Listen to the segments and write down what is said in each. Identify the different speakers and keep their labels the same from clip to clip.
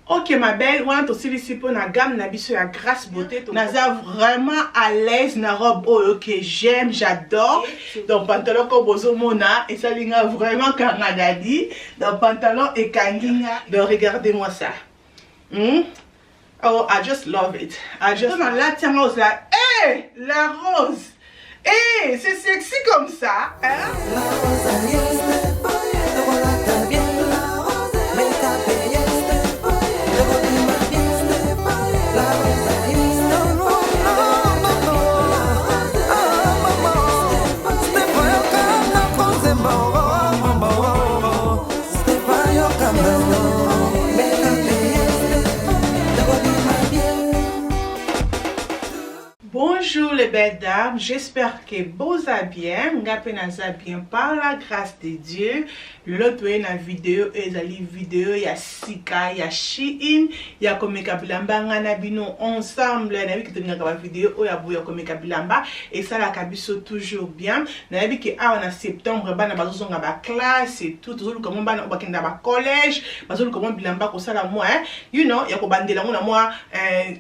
Speaker 1: Ok ma belle, on a aussi ici pour la gamme Nabiso ya Grace Beauté. Naza vraiment à l'aise na robe que j'aime, j'adore. Donc pantalon comme bozo mona et ça linga vraiment Canadadi. Donc pantalon et kanginga. Donc regardez-moi ça. Oh, I just love it. I just dans la tiens rose là. Hey, la rose. Hey, c'est sexy comme ça, hein? Bonjour les belles dames, j'espère que vous allez bien. Ngapenaza bien par la grâce de Dieu. L'autre na vidéo ezali vidéo ya Sika ya Shein ya komeka bilamba ngana bino ensemble na bi kitonga ka vidéo oya boya komeka bilamba et ça la kabiso toujours bien. Na bi ke awa na septembre bana bazozonga ba classe et tout toujours comme bana bakenda ba collège bazolu comme bilamba ko sala moi you know ya ko bandela ngona moi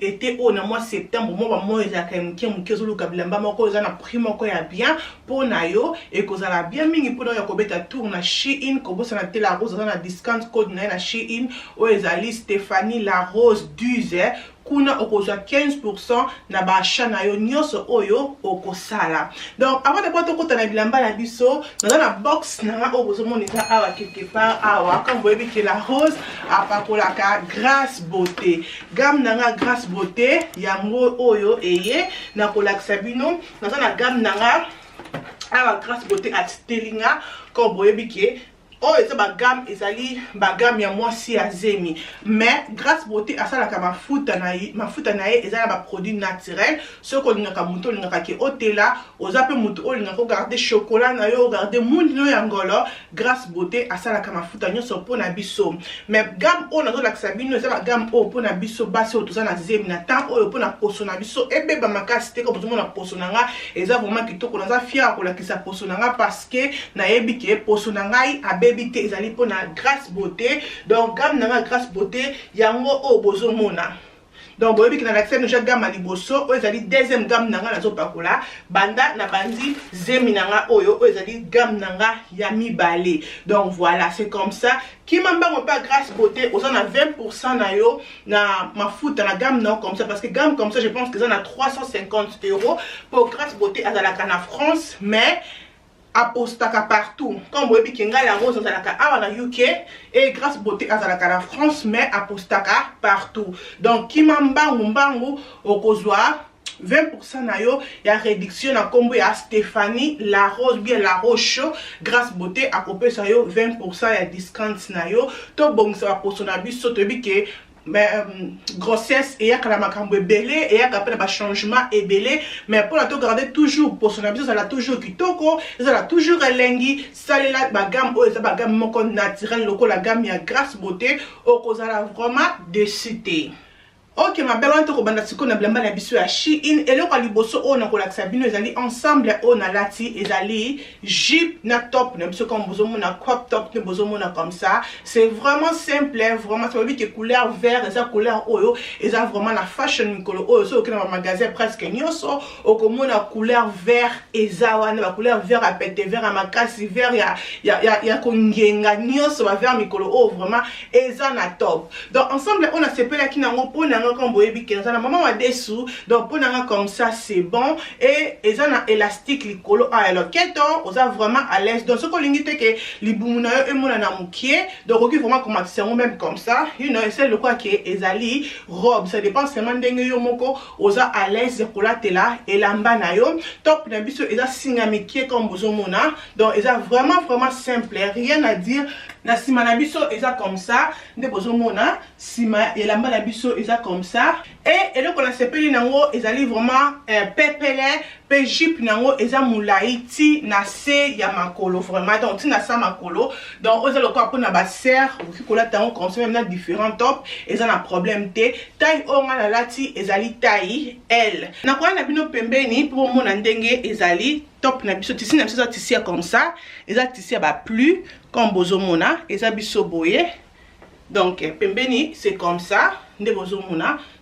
Speaker 1: été au na mois septembre moi ba moi ezaka mkezulu kabilamba moko eza na prix moko ya bien pour na yo et kozala bien mingi pour ya kobeta tour na Shein kobosa na te la rose na discount code na Shein o ezali Stéphanie la rose 12 kuna okozwa 15% na ba na yo nyonso oyo okosala. Donc avant de porter kota na bilamba na biso dans la box na okozomonisa awa quelque part awa comme vous voyez que la rose apakolaka Grace Beauté gamme nanga Grace Beauté yango oyo eye na kolakisa bino na gamme nanga awa Grace Beauté at telinga comme vous voyez que oh et ça ba gamme ezali ba gamme ya mwasi ya zemi mais Grace Beauté asalaka mafuta na ye ezala ba produit naturel ce ko lingaka muto lingaka ke otela ozape muto olingaka garder chocolat na yo garder mundo ya ngolo Grace Beauté asalaka mafuta nyonso pona biso mais gamme o na zo la sabino ezala ba gamme o pona biso basi o tozana zemi na temps oyo pona poso na biso ebeba makasi te ko bozomona poso nanga eza vraiment kitoko naza fier ko la kisa poso nanga parce que na yebi ke poso nanga bébité ezali pona Grace Beauté donc gamme nanga Grace Beauté yango o bozo mona donc boyebi ki na l'accès déjà gamme à liboso o ezali deuxième gamme nanga nazo pakola banda na bandi zemi nanga oyo o ezali gamme nanga ya mibale donc voilà c'est comme ça qui mamba mo pas Grace Beauté aux a 20% na yo na mafuta na gamme non comme ça parce que gamme comme ça je pense que ça na 350 € pour Grace Beauté azalaka na France mais apostaka partout comme vous voyez que la rose azalaka awa na UK et Grace Beauté azalaka na France mais apostaka partout donc kimambangu mbangu okozwa 20% na yo ya réduction na combo ya Stéphanie la rose bien la rose Grace Beauté akopesa yo 20% ya discount na yo to bongisa poso na biso to bi ke grossesse et ya kala makambo ebele et ya kapela ba changement ebele mais pour la to garder toujours pour son habitude ça la toujours kitoko ça la toujours elengi salela ba gamme o ça ba gamme moko naturel loko la gamme ya Grace Beauté okozala vraiment de cité. Ok ma belle on te kobanda siko na bilamba na biso ya Shein eloko liboso o na kolakisa bino ezali ensemble o na lati ezali jupe na top na biso comme bozo mona crop top ne bozo mona comme ça c'est vraiment simple vraiment ça veut dire que couleur vert et ça couleur oyo et ça vraiment la fashion mikolo oyo so okina na magasin presque nyonso okomona couleur vert et ça wana ba couleur vert à pété vert à makasi vert ya kongenga nyonso ba vert mikolo o vraiment et ça na top donc ensemble on a sepela ki na ngo na comme vous voyez que maman a des sous donc pour nous comme ça c'est bon et ils ont un élastique les colo alors keto on a vraiment à l'aise donc ce qu'on limite que les boumuna et mon anamukie donc ok vraiment comment c'est même comme ça you know c'est le quoi que ezali robe ça dépend seulement d'engue yo moko on a à l'aise colatela et lamba na yo top na biso eza singamikie comme bozomona donc ils a vraiment simple rien à dire na sima na biso eza comme ça nde bozomona sima et lamba na biso eza comme ça et donc on a sepeli nango ezali vraiment pepele pe jupe nango eza mulaiti na se ya makolo vraiment donc tina sa makolo donc oza lokwa pona ba serre ou kola tango comme ça même na différents top eza na problème te taille onga la lati ezali taille L na kwa na bino pembeni pour mona ndenge ezali top na biso tissu na biso tissu comme ça eza tissu ba plus comme bozomona eza biso boye Donc pembeni c'est comme ça,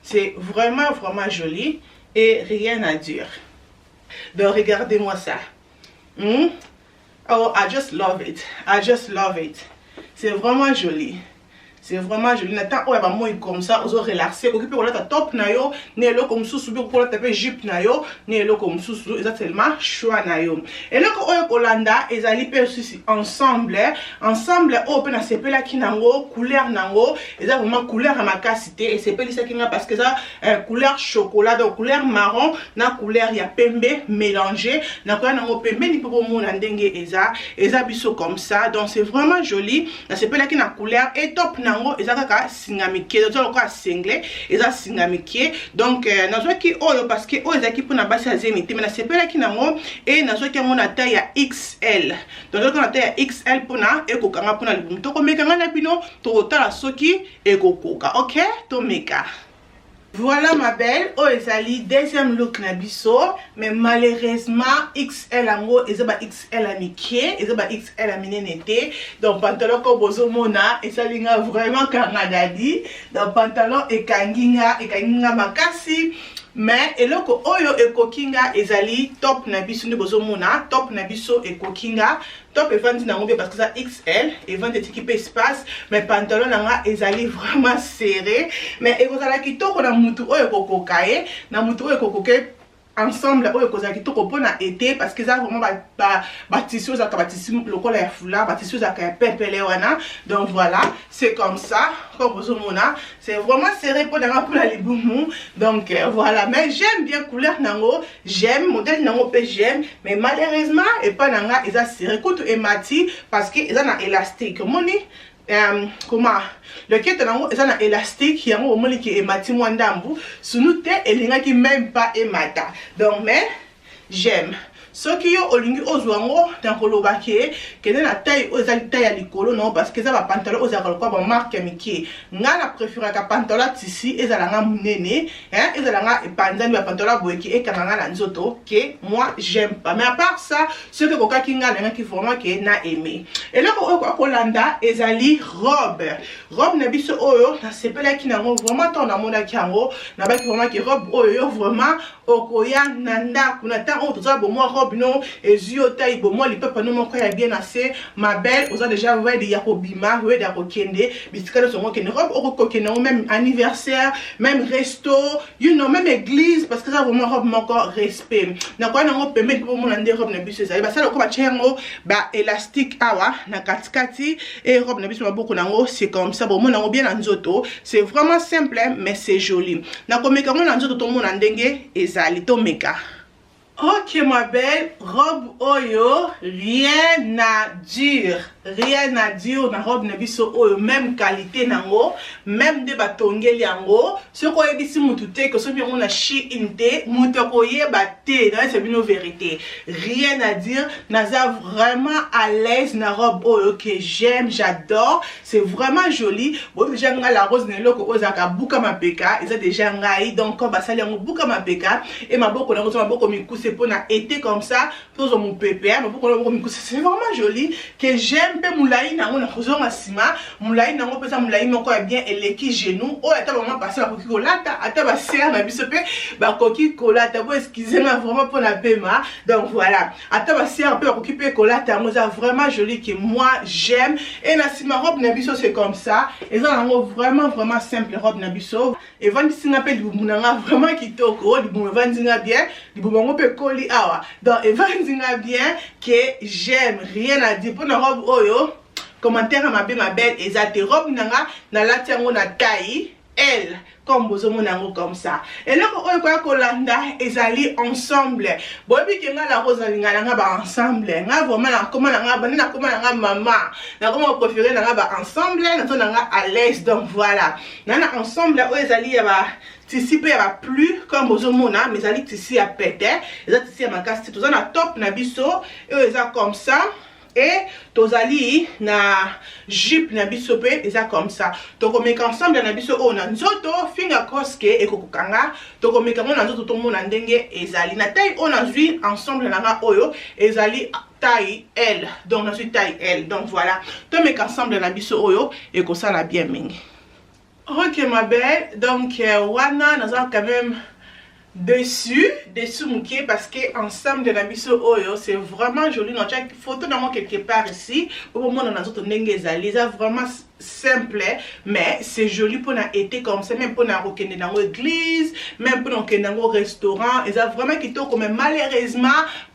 Speaker 1: c'est vraiment joli et rien à dire. Donc regardez-moi ça. Oh, I just love it. I just love it. C'est vraiment joli. C'est vraiment joli. Nathan, oh, bah, moi, comme ça, on se relaxer. Occupé, on a ta top na yo, né lo comme sous, on a tapé jupe na yo, né lo comme sous, exactement, choix na yo. Et là, quand on Holanda, ils allaient aussi ensemble, oh, on a sepé la kinango, couleur nango, ils ont vraiment couleur à ma cassité, et c'est pas ça qui n'a parce que ça, couleur chocolat, donc couleur marron, na couleur ya pembe mélangé, na couleur nango pembe, ni pour mon andenge, eza biso comme ça, donc c'est vraiment joli, na sepé la kinango couleur, et top nango. Ezaka singamike donc ko single eza singamike donc nazoki oyo parce que oyo ezaki pona basi azemite mais na sepela ki nango et nazoki mona taille ya XL donc nazoki na taille ya XL pona ekokanga pona libumu to komekanga na bino to tala soki ekokoka OK to meka. Voilà ma belle, oh ezali deuxième look na biso, mais malheureusement XL ango ezaba XL a mikie, ezaba XL a minenete. Donc pantalon ko bozo mona esalinga vraiment kangadadi. Donc pantalon ekanginga makasi. Mais eloko oyo ekokinga ezali top na biso ndi bozo mona, top na biso ekokinga. Top et venti nango parce que ça XL et venti équipe espace mais pantalon nanga ezali vraiment serré mais ekozala kitoko na mutu oyo kokokaye na mutu oyo kokoke ensemble oyo kozala kitoko pona été parce que ça vraiment ba tissu za ka tissu lokola ya foulard ba tissu za ka pepele wana donc voilà c'est comme ça comme vous mona c'est vraiment serré pour la libumu donc voilà mais j'aime bien couleur nango j'aime modèle nango pe j'aime mais malheureusement et pas nanga eza serré kutu et mati parce que eza na élastique moni comment le kete nango eza na élastique yango omoni ki emati mwandambu sunute elinga ki même pas emata donc mais j'aime soki yo olingi ozwango tankoloba ke kene na taille ozali taille ya likolo non parce que ça va pantalon ozaka lokwa ba marque miki nga na préférer ka pantalon tissu ezalanga munene hein ezalanga epanzani ba pantalon boyeki ekanga na nzoto que moi j'aime pas mais à part ça ce que koka kinga lenga ki vraiment que na aimé et là ko kolanda ezali robe na biso oyo na sepela kinango vraiment ton na mona kiango na ba ki vraiment que robe oyo vraiment okoya nanda kuna ta on toza bo moi robe non et ziota ibo moi li papa no moko ya bien assez ma belle oza déjà ouais de yakobima ouais da kokende bisikalo songo kene robe okokene même anniversaire même resto you know même église parce que ça vraiment robe moko respect na kwa nango permettre pour mon ande robe na biso ça ba ça ko ba chengo ba élastique awa na katikati et robe na biso ba beaucoup nango c'est comme ça bon mon nango bien nzoto c'est vraiment simple mais c'est joli na komeka mon nzoto to mon ndenge ezali to meka. Ok ma belle, robe oyo, rien à dire na robe na biso oyo, même qualité nango, même de batongeli yango, ce ko yebisi mutu te que so bi on a chi inte, mutu ko yeba te, c'est une vérité. Rien à dire, naza vraiment à l'aise na robe oyo que j'aime, j'adore, c'est vraiment joli. Bon déjà nga la rose ne loko ozaka buka mapeka, eza déjà ngai donc ko basali yango buka mapeka et maboko nango so maboko mikuse pour na été comme ça pour mon pépé c'est vraiment joli que j'aime pe moulaï nango na kozo masima moulaï nango pesa moulaï moko ya bien eleki genou o ata vraiment passer la koki kolata ata ba serre na biso pe ba koki kolata bo excusez-moi vraiment pour la paiement donc voilà ata ba serre pe ba koki pe kolata mo ça vraiment joli que moi j'aime et na sima robe na biso c'est comme ça et ça nango vraiment simple robe na biso et vandi singa pe libumu nanga vraiment kitoko libumu vandi nga bien libumu ngo pe koli awa donc evanzinga bien que j'aime rien à dire pour la robe oyo commentaire à ma belle ezate robe nanga na lati yango na taille elle comme bozomo nango comme ça et là oyo kwa kolanda ezali ensemble bobi ke nga la rose linga nga ba ensemble nga vraiment na comment nga ba na comment nga maman na comment préférer nga ba ensemble na to nga à l'aise donc voilà na ensemble oyo ezali ya ba tissu pe ya plus comme bozomona mais ezali tissu à pété ezali tissu ya makasi tout ça na top na biso et eza comme ça et tozali na jupe na biso pe eza comme ça tokomeka ensemble na biso o na nzoto finger crossé ekokokanga tokomeka mo na nzoto to mona ndenge ezali na taille on a vu ensemble na nga oyo ezali taille L. Donc na suis taille L. Donc voilà. Tout mes ensemble na biso oyo et comme ça la bien mingi. Ok ma belle. Donc wana nous avons quand même dessus mouké parce que ensemble de la biso oyo c'est vraiment joli. Notre photo dans quelque part ici. Au moment où on a d'autres nengezali, ça vraiment simple mais c'est joli pour na été comme ça, même pour na rokende dans l'église, même pour na au restaurant. Et ça vraiment qui comme malheureusement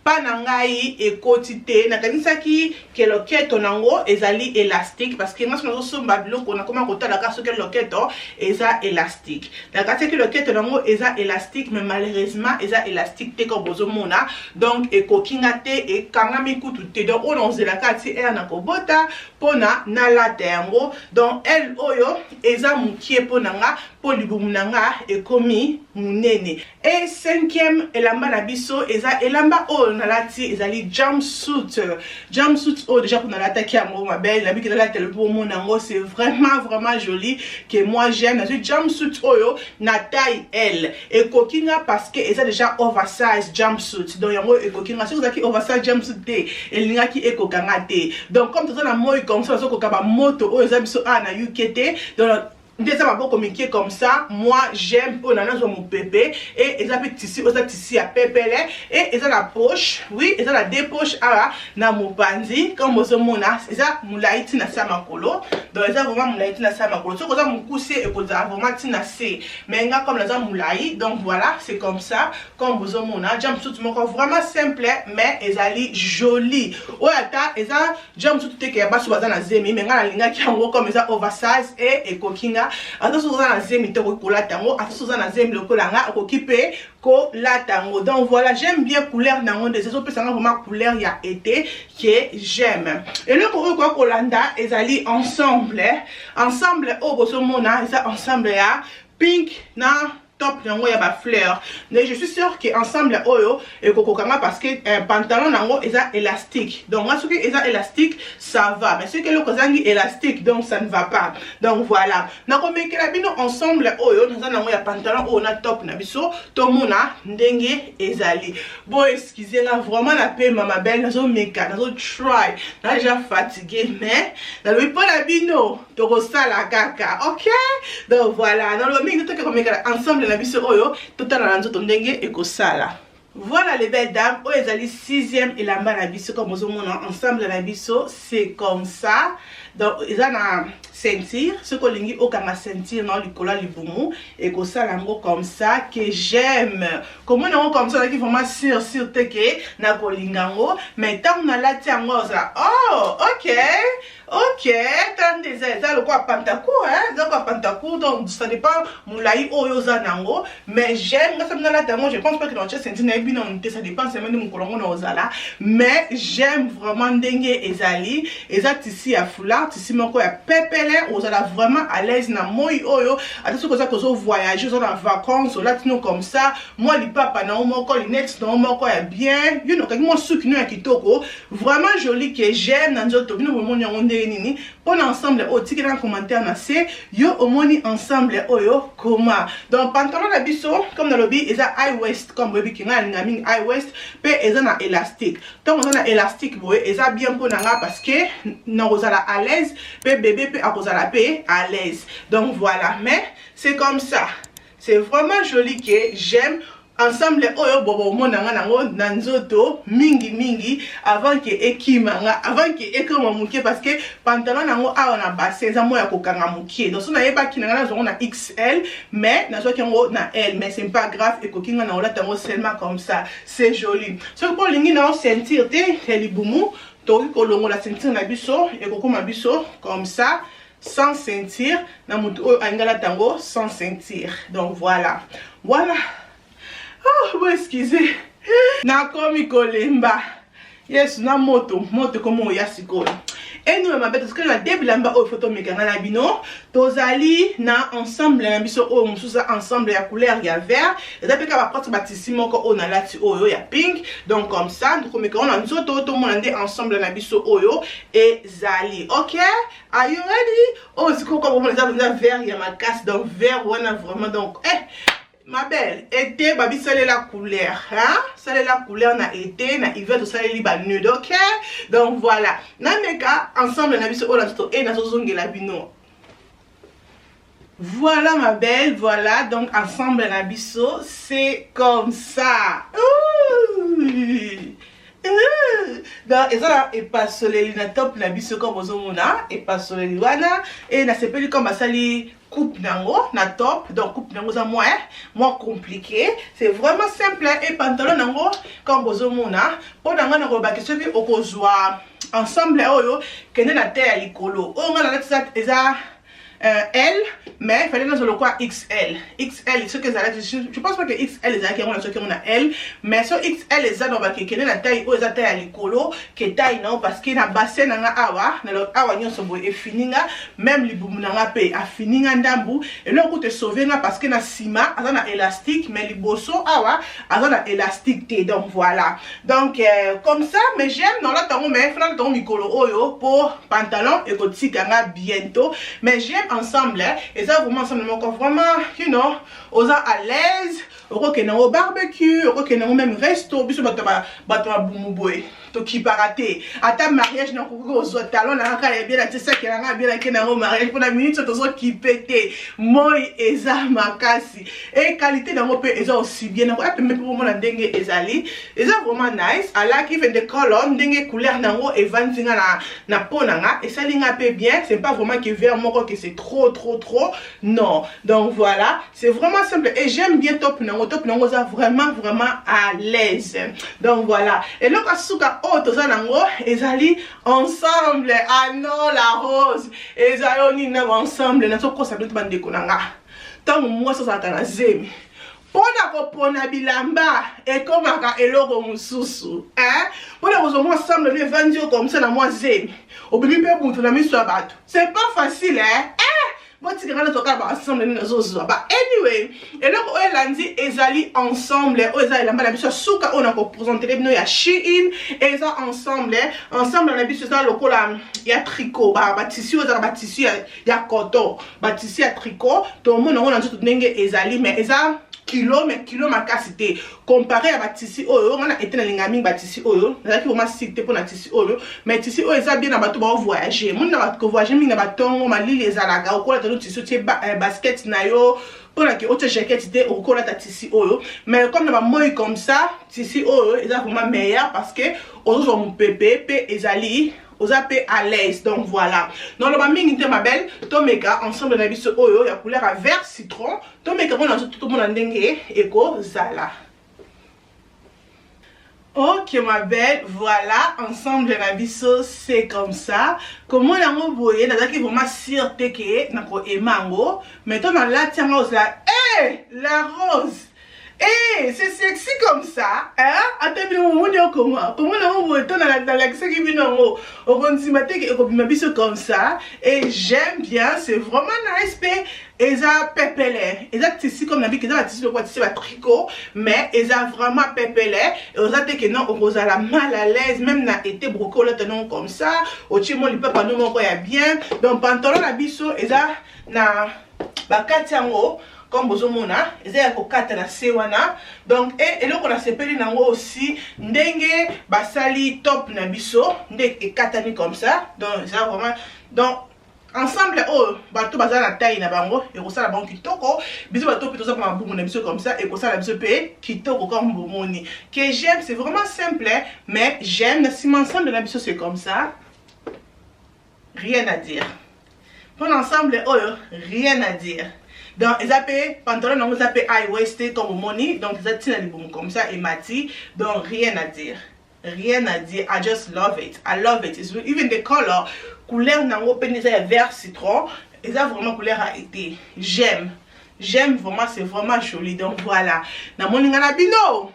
Speaker 1: pas nangai et quotité na kanisa ki que loquette nango ezali élastique parce que moi nous sommes biloko on a comment kota la carte que loquette eza élastique. La carte que loquette nango eza élastique mais malheureusement eza élastique te comme bozomona donc et kokinga te et kangami kutu te donc on la carte et na kobota pona na la tengo donc elle oyo eza mukie ponanga pour libumunanga et komi munene. Et cinquième elamba na biso eza elamba o na lati ezali jumpsuit o déjà pour na l'attaquer à moi ma belle la bi que la tellement mon nango c'est vraiment joli que moi j'aime na jumpsuit oyo na taille L et kokinga parce que eza déjà oversize jumpsuit donc yango et kokinga si vous avez oversize jumpsuit te elinga ki ekokanga te donc comme tout ça na moi comme ça ko kaba moto o eza biso a na UKT donc déjà ma communiquer comme ça moi j'aime pour nana zo mon bébé et ils appellent tissu aux tissu à pépélé et ils ont la poche oui ils ont la deux poches à na mon panzi comme vous mona ils ont mon laïti na sama kolo donc ils ont vraiment mon laïti na sama kolo so que ça mon coussé et que ça vraiment tina c'est mais nga comme les ont mon laïti donc voilà c'est comme ça comme vous mona jumpsuit mon corps vraiment simple mais ils ali joli ou ata ils ont jumpsuit te que ba so bazana zemi mais nga linga ki yango comme ils ont oversize et kokinga attention na zemi te ko latango attention na zemi le kolanga okipe ko latango donc voilà j'aime bien couleur nango des autres personnes vraiment couleur ya été que j'aime et le ko kolanda ezali ensemble au bosomona ça ensemble ya pink na top nango ya ba fleur mais je suis sûr que ensemble oyo et kokokanga parce que pantalon nango eza élastique donc moi ce que eza élastique ça va mais ce que le kozangi élastique donc ça ne va pas donc voilà na komekela bino ensemble oyo naza nango ya pantalon oyo na top na biso to mona ndenge ezali bon excusez-moi vraiment la paix ma belle nazo meka nazo try na déjà fatigué mais na le pas la bino to kosala kaka ok donc voilà dans le mingi to ke komekela ensemble na biso oyo totala na nzoto ndenge ekosala. Voilà les belles dames, oh ezali 6e elamba na biso comme vous mona ensemble na biso c'est comme ça donc ils ont na ceinture ce que lingi okanga ceinture non likola libumu et que ça lango comme ça que j'aime comment on comme ça qui vraiment sûr te que na kolingango mais tant na lati yango ça oh ok tant des ça le quoi pantacourt hein donc pantacourt donc ça dépend moulai oyo za nango mais j'aime ça na lati yango je pense pas que dans cette ceinture na bino ça dépend c'est même mon kolongo na ozala mais j'aime vraiment ndenge ezali eza tissu ya foulard tissu moko ya pepele ozala vraiment à l'aise na moi oyo attention que ça que zo voyager zo na vacances là tino comme ça moi li papa na moko li net na moko ya bien you know moi suki no ya kitoko vraiment joli que j'aime na nzoto bino mo moni onde nini pour ensemble au tiki dans commentaire na c'est yo omoni ensemble oyo comment donc pantalon na biso comme dans lobby eza high waist comme baby kinga ngami high waist pe eza na élastique donc on a élastique boy eza bien pour nanga parce que na ozala à l'aise pe bébé pe akozala pe à l'aise donc voilà mais c'est comme ça c'est vraiment joli que j'aime ensemble oyo bobo monanga nango nanzoto mingi avant que ekimanga avant que ekoma mukie parce que pantalon nango awa na bassin za moya kokanga mukie donc on a pas kinanga na zongo na XL mais na zo kengo na L mais c'est pas grave et kokinga na olatango seulement comme ça c'est joli ce que pour lingi na sentir te libumu to kolongo la ceinture na biso et kokoma biso comme ça sans ceinture na mutu oyo angala tango sans ceinture donc voilà oh, excusez. Na komi kolemba. Yes, na moto comme ya sikoyo. Et nous ma bête parce que na debilamba o photo mekanga na bino, tozali na ensemble na biso o mususa ensemble ya couleur ya vert. Et ça peut ka ba porte batisi moko o na lati oyo ya pink. Donc comme ça, nous komekanga na nzoto to monande ensemble na biso oyo et zali. OK? Are you ready? Oh, c'est quoi comme on les a vert ya ma casse donc vert on a vraiment donc ma belle, été, babi, ça est la couleur, hein? Ça est la couleur, na été, na hiver, tout ça est libre nude, ok? Donc voilà. Dans mes cas, ensemble, on a vu ce et na zozongue la bino. Voilà ma belle, voilà. Donc ensemble, on a vu c'est comme ça. Donc, et ça, et pas soleil, na top, na biso comme aux homona, et pas soleil, wana, et na sepeli comme à sali. Coupe nango na top, donc coupe nango ça moins compliqué, c'est vraiment simple. Et pantalon nango comme bozomona pour nango na roba que celui au kozwa ensemble oyo kende na terre likolo o nga na ça eza L, mais il fallait dans le quoi XL. XL, ce que je pense pas que XL est qui on a L, mais sur XL est ça donc qui est la taille ou la taille à l'écolo, qui est taille non parce qu'il a bassin dans la awa, dans le awa nyon sobo et fini même les boum dans la paix a fini ndambu et là on te sauver parce que na ciment, a na élastique, mais les bosso awa, a na élastique té donc voilà. Donc comme ça, mais j'aime dans la temps mais final temps mikolo oyo pour pantalon et côté ganga bientôt, mais j'aime ensemble et ça vraiment ensemble vraiment you know aux à l'aise au barbecue au même resto biso bato boumouboy to qui paraté à ta mariage na ko zo talon na ka bien la tesa ki na bien la na mariage pour la minute to zo qui pété moi eza makasi et qualité na mo pe eza aussi bien na ko même pour moi na ndenge ezali eza vraiment nice ala qui fait de color ndenge couleur na ngo et vanzinga na ponanga et ça linga pe bien c'est pas vraiment que vert moko que c'est trop non donc voilà c'est vraiment simple et j'aime bien top nango ça vraiment à l'aise donc voilà et donc asuka auto ça nango ezali ensemble ah non la rose ezali na ensemble na soko ça doit bande konanga tant moi ça na zemi pona kopona bilamba et comme aka eloko mususu hein pona kozomo ensemble les vandio comme ça na moi zemi obibi pe buntu na miso abato c'est pas facile hein anyway, et donc on a dit ezali ensemble, ezali la malabisha souka on a présenté les ya Shein et ça ensemble on a biso ça lokola ya tricot ba tissu il y a coton ba tissu à tricot tout le monde on a tout ndenge ezali mais eza kilo makasité comparé à batisi oyo on a été na lingami batisi oyo na ki vraiment cité pour na tissu oyo mais tissu oyo ça bien na bato ba voyager mon na bato voyager mingi na batongo malili ezalaga okola to tissu tie basket na yo pour la que autre jaquette était okola ta tissu oyo mais comme na ba moi comme ça tissu oyo eza vraiment meilleur parce que ozo mon pépé pe ezali ozape à l'aise donc voilà dans le maming ma belle tomeka ensemble na biso oyo ya couleur à vert citron tomeka on a tout le monde ndenge eko zala. Ok ma belle, voilà, ensemble la biso c'est comme ça. Comment on a envoyé, dans qui vraiment sûreté que nako emango, mais toi dans la tiens rose là, la rose. C'est sexy comme ça, hein? Attends, comment on a envoyé dans la qui vient en haut, au consimatique et comme ça, et j'aime bien, c'est vraiment nice, et ça pépélé, et ça tissu comme la vie, dans la tissu de quoi tissu à tricot, mais et ça vraiment pépélé, et on a dit que non, on a la mal à l'aise, même na été broco là tenons comme ça, au timon il peut pas nous montrer bien, donc pantalon la biso, et ça na bakatiango. Comme bozomona ezaya kokata na sewana donc et là on a sepeli nango aussi ndenge basali top na biso ndenge ekatani comme ça donc ça vraiment donc ensemble oh bato bazala na taille na bango et kosala bango kitoko biso bato plutôt ça pour mabumu na biso comme ça et kosala biso pe kitoko comme bomoni que j'aime c'est vraiment simple mais j'aime si ensemble na biso c'est comme ça rien à dire pour l'ensemble oh rien à dire. Donc, ils appellent pantalon, ils appellent high-waisted comme money. Donc, ils appellent comme ça et mati. Donc, rien à dire. Rien à dire. I just love it. I love it. It's even the color. Couleur nango penisa vert citron. Ils ont vraiment couleur à été. J'aime. J'aime vraiment. C'est vraiment joli. Donc, voilà. Na moni ngana bino.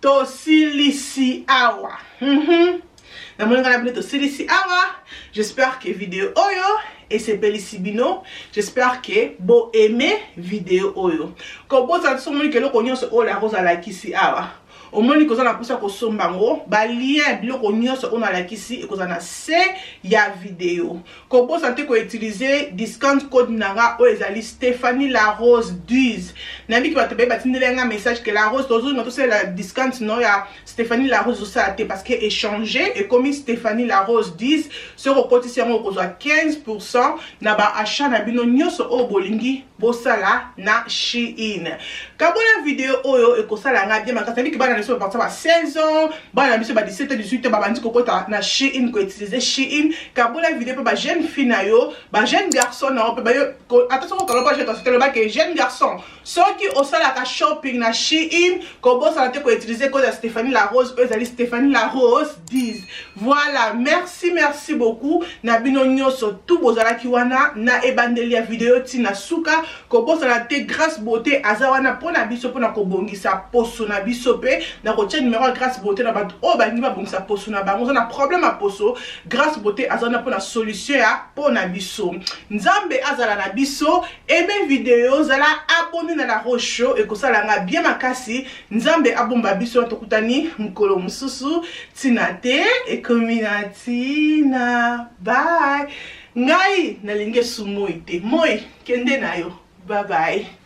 Speaker 1: To silisi awa. Na moni ngana bino to silisi awa. J'espère que vidéo oyo. Et c'est Belisibino. J'espère que vous aimez vidéo oyo. Comme vous savez que le cognon se la rose à la kisi awa. au moni kozana pousa ko sombango ba lien biloko nyonso on a la kisi e kozana se ya vidéo ko bo santé ko utiliser discount code nanga o ezali Stéphanie La Rose 12 nambi ki batebe batindele nga message que La Rose tozo ngato c'est la discount no ya Stéphanie La Rose ça té parce que échanger et comme Stéphanie La Rose 10 sur au quotidien ko kozwa 15% na ba achat na bino nyonso o bolingi bosala na Shein. Kabona vidéo oyo ekosala nga bien makasa biki bana leso partir ba 16 ans, bana biso ba 17 ans 18 ans ba bandi kokota na Shein ko utiliser Shein. Kabona vidéo ba jeune fille na yo, ba jeune garçon na pe ba yo attention ko kaloba jeune garçon ba que jeune garçon. Ceux qui osala ka shopping na Shein ko bosa te ko utiliser code Stéphanie La Rose, ezali Stéphanie La Rose 10. Voilà, merci beaucoup na bino nyonso tout bozala ki wana na ebandeli ya vidéo tina suka ko bosa te grâce beauté azawana pona biso pona ko bongisa poso na biso pe na ko tia numéro grâce beauté na ba o ba ngiba bongisa poso na bango na problème a poso grâce beauté azawana pona solution ya pona biso nzambe azala na biso ebe vidéo zala abonné na La Rose Show e ko sala nga bien makasi nzambe abomba biso tokutani mkolo mususu tina te e kominatina bye ngai nalinge sumoite moi kende nayo bye bye.